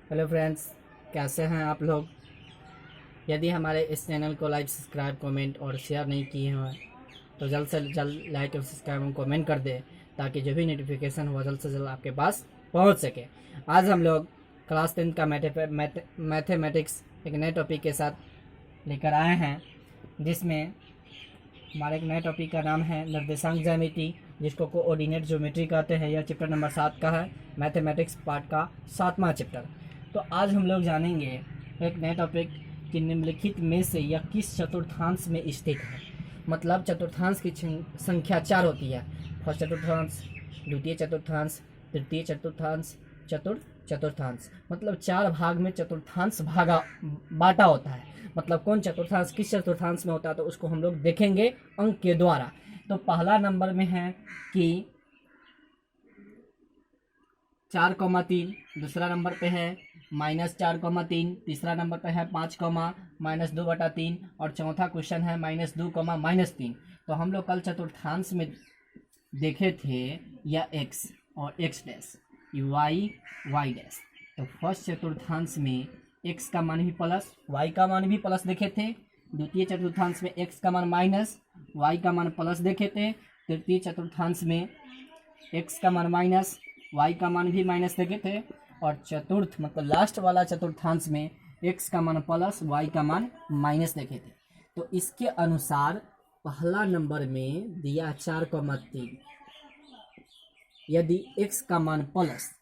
Hello friends, कैसे हैं आप लोग। यदि हमारे इस चैनल को लाइक सब्सक्राइब कमेंट और शेयर नहीं किए हैं तो जल्द से जल्द लाइक और सब्सक्राइब और कमेंट कर दें, ताकि जो भी नोटिफिकेशन हो जल्द से जल्द आपके पास पहुंच सके। आज हम लोग क्लास 10 का मैथमेटिक्स एक नए टॉपिक के साथ लेकर आए हैं, जिसमें हमारे एक नए टॉपिक का नाम है निर्देशांक ज्यामिति, जिसको कोऑर्डिनेट ज्योमेट्री कहते हैं। यह चैप्टर नंबर 7 का है, मैथमेटिक्स पार्ट का 7वां चैप्टर। तो आज हम लोग जानेंगे एक नए टॉपिक कि निम्नलिखित में से यह किस चतुर्थांश में स्थित है। मतलब चतुर्थांश की संख्या 4 होती है। फर्स्ट चतुर्थांश, द्वितीय चतुर्थांश, तृतीय चतुर्थांश, चतुर्थ चतुर्थांश। मतलब 4 भाग में चतुर्थांश भागा बांटा होता है। मतलब कौन चतुर्थांश किस चतुर्थांश में होता है तो उसको हम लोग देखेंगे अंक के द्वारा। तो पहला नंबर में है कि 4,3, दूसरा नंबर पे है -4,3, तीसरा नंबर पे है 5, -2/3 और चौथा क्वेश्चन है -2, -3। तो हम लोग कल चतुर्थांश में देखे थे या x और x dash, y y dash. तो फर्स्ट चतुर्थांश में x का मान भी प्लस y का मान भी प्लस देखे थे। द्वितीय चतुर्थांश में x का मान माइनस y का मान प्लस देखे थे। तृतीय चतुर्थांश में x का मान माइनस y का मान भी माइनस देखे थे। और चतुर्थ मतलब लास्ट वाला चतुर्थांश में x का मान प्लस y का मान माइनस देखे थे। तो इसके अनुसार पहला नंबर में दिया 4,3। यदि x का मान प्लस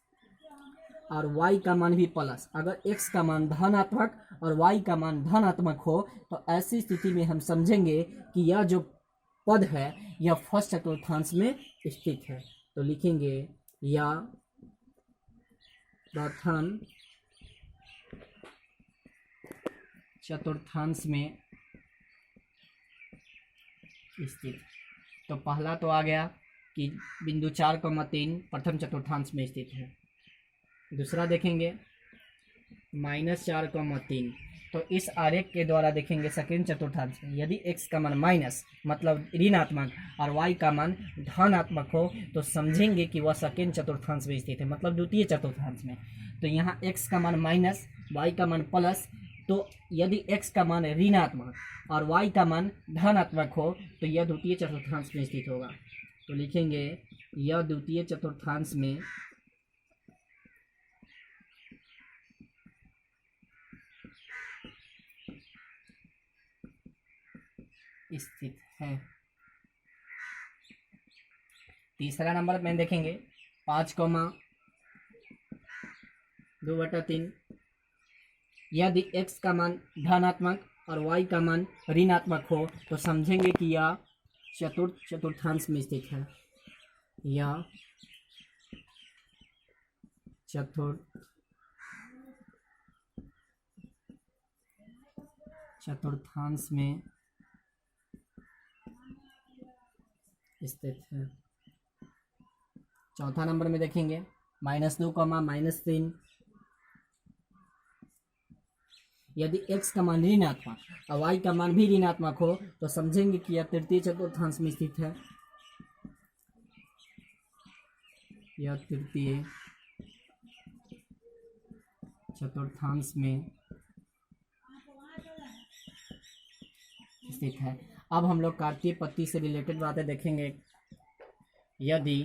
और y का मान भी प्लस, अगर x का मान धनात्मक और y का मान धनात्मक हो तो ऐसी स्थिति में हम समझेंगे कि यह जो पद है यह फर्स्ट चतुर्थांश में स्थित है। तो लिखेंगे या प्रथम चतुर्थांश में स्थित। तो पहला तो आ गया कि बिंदु 4,3 प्रथम चतुर्थांश में स्थित है। दूसरा देखेंगे -4,3। तो इस आरेख के द्वारा देखेंगे सेकेंड चतुर्थांश में यदि x का मान माइनस मतलब ऋणात्मक और y का मान धनात्मक हो तो समझेंगे कि वह सेकेंड चतुर्थांश में स्थित है, मतलब द्वितीय चतुर्थांश में। तो यहाँ x का मान माइनस, y का मान प्लस। तो यदि x का मान ऋणात्मक और y का मान धनात्मक हो तो यह द्वितीय चतुर्थांश में स्थित होगा। तो लिखेंगे यह द्वितीय चतुर्थांश में स्थित है। तीसरा नंबर में देखेंगे 5,2/3। यदि x का मान धनात्मक और y का मान ऋणात्मक हो तो समझेंगे कि यह चतुर्थ चतुर्थांश में स्थित है। यह चतुर्थ चतुर्थांश में स्थित है। चौथा नंबर में देखेंगे -2, -3। यदि x का मान ऋणात्मक और y का मान भी ऋणात्मक हो तो समझेंगे कि यह तृतीय चतुर्थांश में स्थित है। यह तृतीय चतुर्थांश में स्थित है। अब हम लोग कार्तीय पत्ती से रिलेटेड बातें देखेंगे। यदि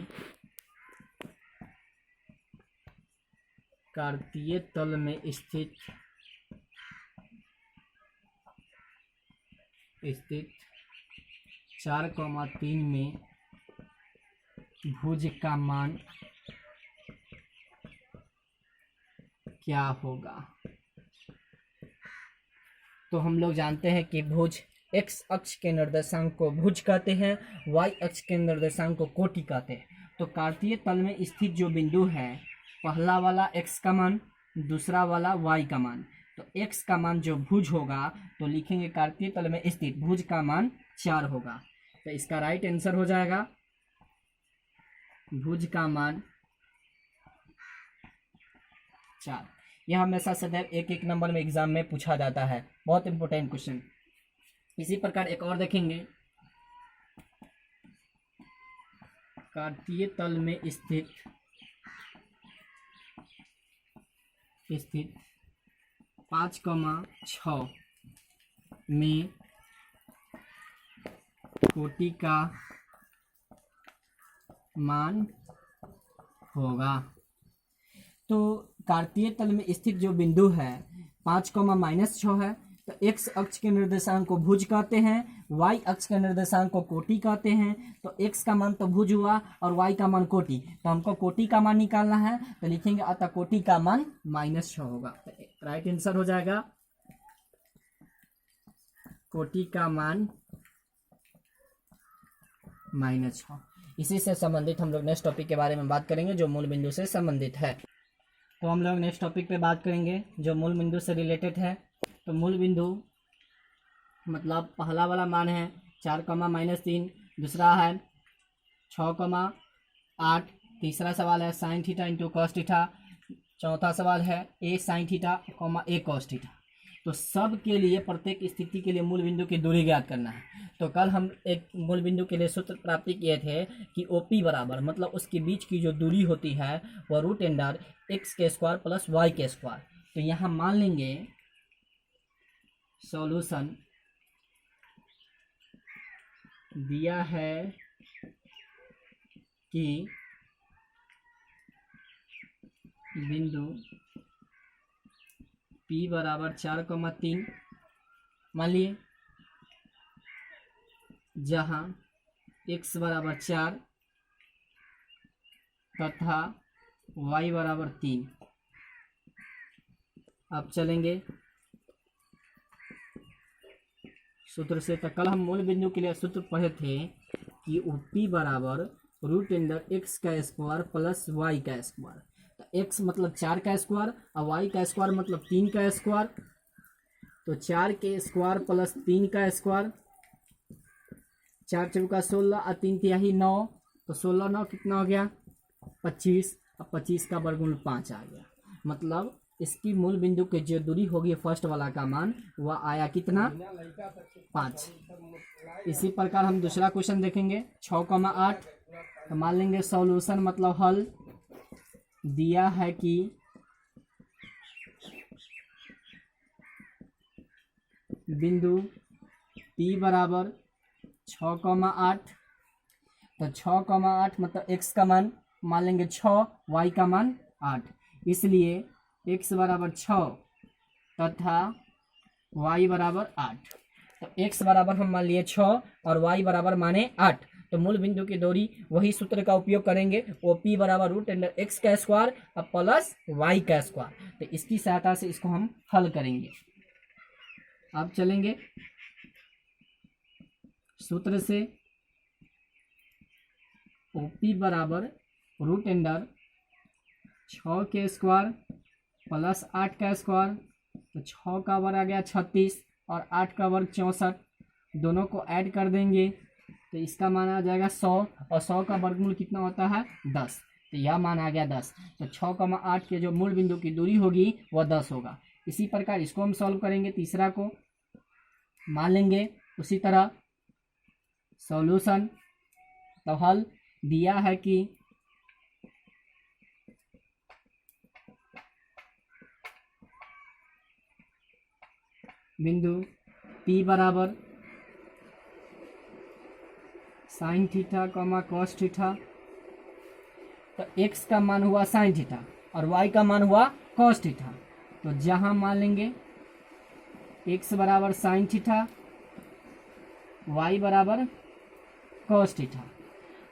कार्तीय तल में स्थित 4,3 में भुज का मान क्या होगा। तो हम लोग जानते हैं कि भुज x अक्ष के निर्देशांक को भुज कहते हैं, y अक्ष के निर्देशांक को कोटि कहते हैं। तो कार्तीय तल में स्थित जो बिंदु है, पहला वाला x का मान, दूसरा वाला y का मान। तो x का मान जो भुज होगा तो लिखेंगे कार्तीय तल में स्थित भुज का मान 4 होगा। तो इसका राइट आंसर हो जाएगा भुज का मान 4। यह हमेशा सदैव एक नंबर में एग्जाम में पूछा जाता है, बहुत इंपॉर्टेंट क्वेश्चन। इसी प्रकार एक और देखेंगे, कार्तीय तल में स्थित स्थित 5,6 में कोटि का मान होगा। तो कार्तीय तल में स्थित जो बिंदु है 5,-6 है, तो x अक्ष के निर्देशांक को भुज कहते हैं, y अक्ष के निर्देशांक को कोटि कहते हैं। तो x का मान तो भुज हुआ और y का मान कोटि, तो हमको कोटि का मान निकालना है, तो लिखेंगे अतः कोटि का मान -6 होगा। तो राइट आंसर हो जाएगा कोटि का मान -6। इसी से संबंधित हम लोग नेक्स्ट टॉपिक के बारे में बात करेंगे जो मूल बिंदु से संबंधित है। तो हम लोग नेक्स्ट टॉपिक पे बात करेंगे जो मूल बिंदु से रिलेटेड है। तो मूल बिंदु मतलब पहला वाला मान है 4,-3, दूसरा है 6,8, तीसरा सवाल है sine theta into cos theta, चौथा सवाल है a sine theta, a cos theta. तो सब के लिए प्रत्येक स्थिति के लिए मूल बिंदु की दूरी ज्ञात करना है। तो कल हम एक मूल बिंदु के लिए सूत्र प्राप्ति किए थे कि OP बराबर मतलब उसके बीच की जो दूरी होती है वह √x² प्लस y²। तो यहाँ मान लेंगे सॉल्यूशन दिया है कि बिंदु P बराबर 4,3 मान लिए, जहाँ x बराबर 4 तथा y बराबर 3। अब चलेंगे सूत्र से। तो कल हम मूल बिंदु के लिए सूत्र पढ़े थे कि OP बराबर √x² प्लस y²। तो x मतलब 4 का स्क्वायर और y का स्क्वायर मतलब 3 का स्क्वायर। तो 4 के स्क्वायर प्लस 3 का स्क्वायर, 4 चौका 16 और 3 तिहाई 9, तो 16 9 कितना हो गया 25, और 25 का वर्गमूल 5 आ गया। मतलब इसकी मूल बिंदु की जो दूरी होगी फर्स्ट वाला का मान वह आया कितना 5। इसी प्रकार हम दूसरा क्वेश्चन देखेंगे 6,8। तो मान लेंगे सॉल्यूशन मतलब हल दिया है कि बिंदु P बराबर 6,8। तो 6,8 मतलब x का मान लेंगे 6, y का मान 8, इसलिए x बराबर 6 तथा y बराबर 8। तो x बराबर हम मान लिए 6 और y बराबर माने 8। तो मूल बिंदु की दूरी वही सूत्र का उपयोग करेंगे, OP बराबर √x² प्लस y²। तो इसकी सहायता से इसको हम हल करेंगे। अब चलेंगे सूत्र से, OP बराबर √6² प्लस 8²। तो 6 का वर्ग आ गया 36 और 8 का वर्ग 64, दोनों को ऐड कर देंगे तो इसका मान आ जाएगा 100, और 100 का वर्गमूल कितना होता है 10। तो यह मान आ गया 10। तो 6,8 के जो मूल बिंदु की दूरी होगी वह 10 होगा। इसी प्रकार इसको हम सॉल्व करेंगे, तीसरा को मान लेंगे उसी तरह सॉल्यूशन। तो हल दिया है कि बिंदु P बराबर साइन थीटा कॉस थीटा। तो x का मान हुआ साइन थीटा और y का मान हुआ कॉस थीटा। तो जहां मान लेंगे x बराबर साइन थीटा, y बराबर कॉस थीटा।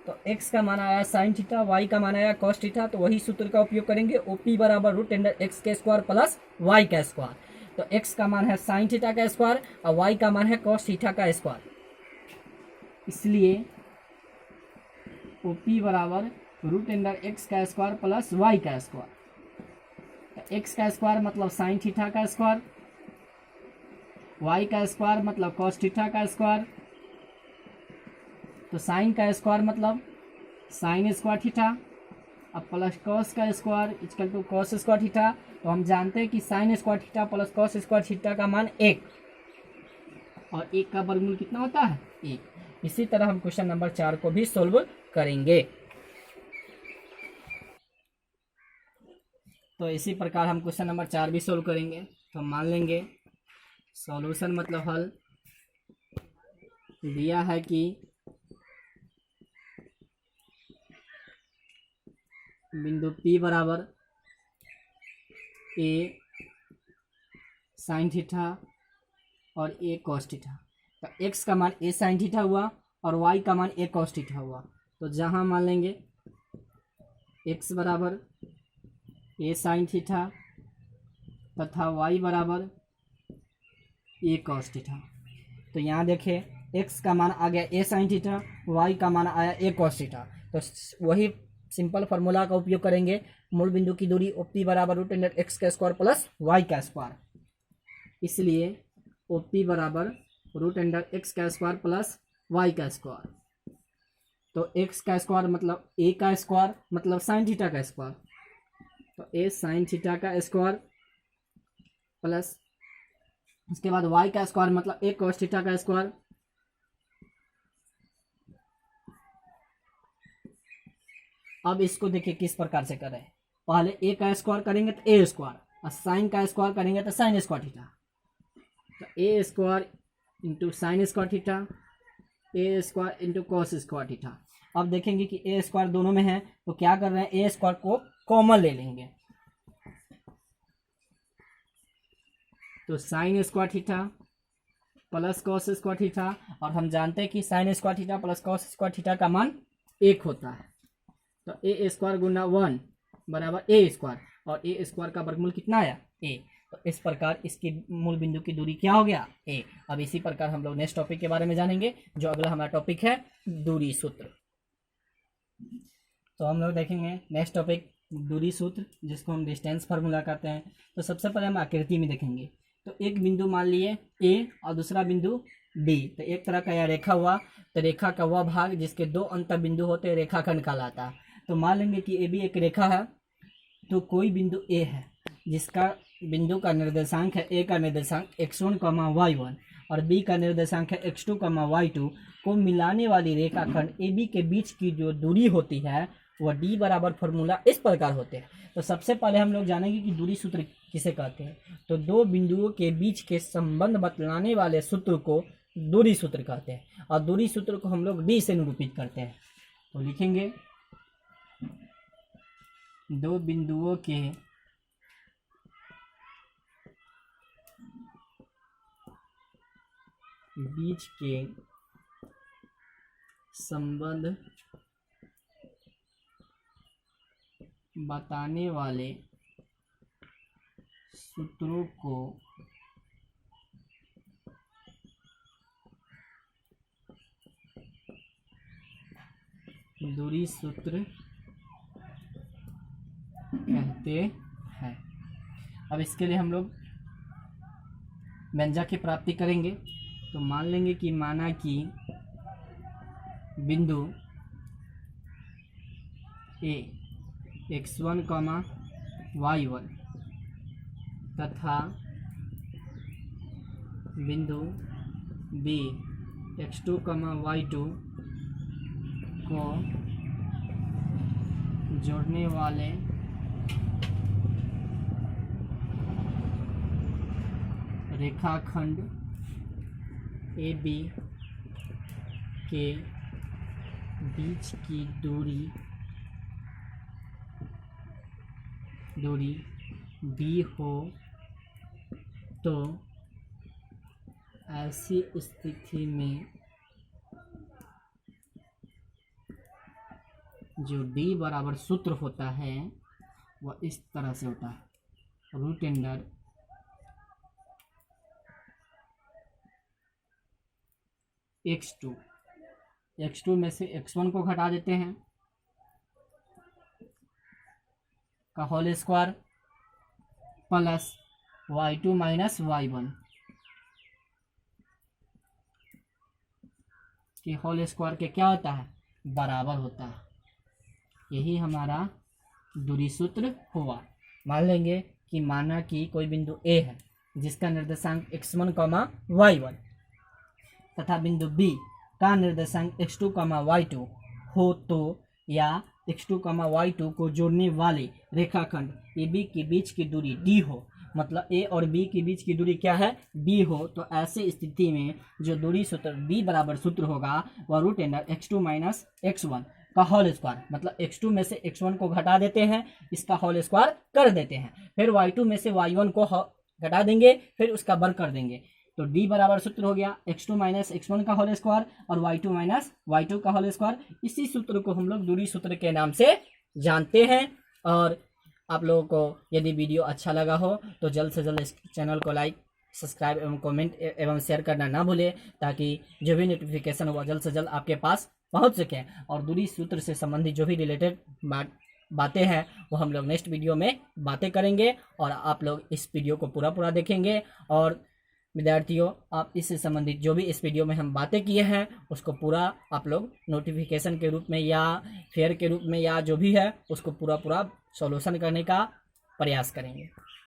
तो x का मान आया साइन थीटा, y का मान आया कॉस थीटा। तो वही सूत्र का उपयोग करेंगे, OP बराबर √x² प्लस y²। तो x का मान है साइन थीटा का स्क्वायर और y का मान है कॉस थीटा का स्क्वायर, इसलिए OP बराबर √x² प्लस y²। तो x का स्क्वायर मतलब साइन थीटा का स्क्वायर, y का स्क्वायर मतलब कॉस थीटा का स्क्वायर। तो साइन का स्क्वायर मतलब साइन स्क्वायर थीटा, अब प्लस कॉस का square equal to cos square theta. तो हम जानते हैं कि sine square theta plus cos square theta का मान 1, और 1 का वर्गमूल कितना होता है 1। इसी तरह हम क्वेश्चन नंबर 4 को भी सोल्व करेंगे। तो इसी प्रकार हम क्वेश्चन नंबर 4 भी सोल्व करेंगे। तो मान लेंगे सॉल्यूशन मतलब हल दिया है कि बिंदु P बराबर ए साइन थीटा और ए कॉस थीटा। तो x का मान ए साइन थीटा हुआ और y का मान ए कॉस थीटा हुआ। तो जहां मान लेंगे x बराबर ए साइन थीटा तथा y बराबर ए कॉस थीटा। तो यहाँ देखें x का मान आ गया ए साइन थीटा, y का मान आया ए कॉस थीटा। तो वही सिंपल फार्मूला का उपयोग करेंगे। मूल बिंदु की दूरी OP बराबर √x का स्क्वायर प्लस y का स्क्वायर, इसलिए OP बराबर √x का स्क्वायर प्लस y का स्क्वायर। तो x का स्क्वायर मतलब a का स्क्वायर मतलब साइन थीटा का स्क्वायर। तो a साइन थीटा का स्क्वायर प्लस उसके बाद y का स्क्वायर मतलब a cos थीटा का स्क्वायर अब इसको देखिए किस प्रकार से करें। पहले a का स्क्वायर करेंगे तो a स्क्वायर और साइन का स्क्वायर करेंगे तो साइन स्क्वायर थीटा। तो a square into sine square theta, a square into cos square theta. अब देखेंगे कि a स्क्वायर दोनों में है तो क्या कर रहे हैं, a स्क्वायर को कॉमन ले लेंगे। तो sign square theta plus cos square theta, और हम जानते हैं कि sine square theta plus cos square theta का मान 1 होता है। तो ए स्क्वायर गुना 1 बराबर ए स्क्वायर, और ए स्क्वायर का वर्गमूल कितना आया a। तो इस प्रकार इसकी मूल बिंदु की दूरी क्या हो गया a। अब इसी प्रकार हम लोग नेक्स्ट टॉपिक के बारे में जानेंगे, जो अगला हमारा टॉपिक है दूरी सूत्र। तो हम लोग देखेंगे नेक्स्ट टॉपिक दूरी सूत्र, जिसको हम डिस्टेंस फार्मूला कहते हैं। तो सबसे पहले हम आकृति में देखेंगे। तो एक बिंदु मान लिए a और दूसरा बिंदु b। तो एक तरह का यह रेखा हुआ, तो रेखा का वह भाग जिसके 2 अंतर बिंदु होते हैं रेखाखंड कहलाता है। तो मान लेंगे कि AB एक रेखा है। तो कोई बिंदु A है जिसका बिंदु का निर्देशांक है, A का निर्देशांक x1, y1 और B का निर्देशांक है x2, y2 को मिलाने वाली रेखाखंड AB के बीच की जो दूरी होती है वह D बराबर फॉर्मूला इस प्रकार होते हैं। तो सबसे पहले हम लोग जानेंगे कि दूरी सूत्र किसे कहते हैं। तो दो बिंदुओं के बीच के संबंध बतलाने वाले सूत्र को दूरी सूत्र कहते हैं, और दूरी सूत्र को हम लोग D से निरूपित करते हैं। तो लिखेंगे दो बिंदुओं के बीच के संबंध बताने वाले सूत्रों को दूरी सूत्र कहते हैं। अब इसके लिए हम लोग व्यंजक की प्राप्ति करेंगे। तो मान लेंगे कि माना कि बिंदु A x1, y1 तथा बिंदु B x2, y2 को जोड़ने वाले रेखाखंड AB के बीच की दूरी B हो तो ऐसी स्थिति में जो D बराबर सूत्र होता है वह इस तरह से होता है, रूट अंडर x2 में से x1 को घटा देते हैं का whole square plus y2 minus y1 के होल स्क्वायर के क्या होता है, बराबर होता है। यही हमारा दूरी सूत्र हुआ। मान लेंगे कि माना कि कोई बिंदु A है जिसका निर्देशांक x1, y1 तथा बिंदु B का निर्देशांक x2, y2 हो तो, या x2, y2 को जोड़ने वाले रेखाखंड AB के बीच की दूरी d हो, मतलब A और B के बीच की दूरी क्या है, d हो, तो ऐसे स्थिति में जो दूरी सूत्र b बराबर सूत्र होगा वह root under x2 minus x1 का होल स्क्वायर, मतलब x2 में से x1 को घटा देते हैं, इसका होल स्क्वायर कर देते हैं, फिर y2 में से y1 को घटा देंगे, फिर उसका वर्ग कर देंगे, तो d बराबर सूत्र हो गया x2 माइनस x1 का होल स्क्वायर और y2 माइनस y2 का होल स्क्वायर। इसी सूत्र को हम लोग दूरी सूत्र के नाम से जानते हैं। और आप लोगों को यदि वीडियो अच्छा लगा हो तो जल्द से जल्द इस चैनल को लाइक, सब्सक्राइब एवं कमेंट एवं शेयर करना ना भूलें, ताकि जो भी नोटिफिकेशन हो जल्द से जल्द आपके पास पहुंच सके। और दूरी सूत्र से संबंधित जो भी रिलेटेड बातें हैं वो हम लोग नेक्स्ट वीडियो में बातें करेंगे, और आप लोग इस वीडियो को पूरा देखेंगे। और विद्यार्थियों, आप इससे संबंधित जो भी इस वीडियो में हम बातें किए हैं उसको पूरा आप लोग नोटिफिकेशन के रूप में या फेयर के रूप में या जो भी है उसको पूरा सॉल्यूशन करने का प्रयास करेंगे।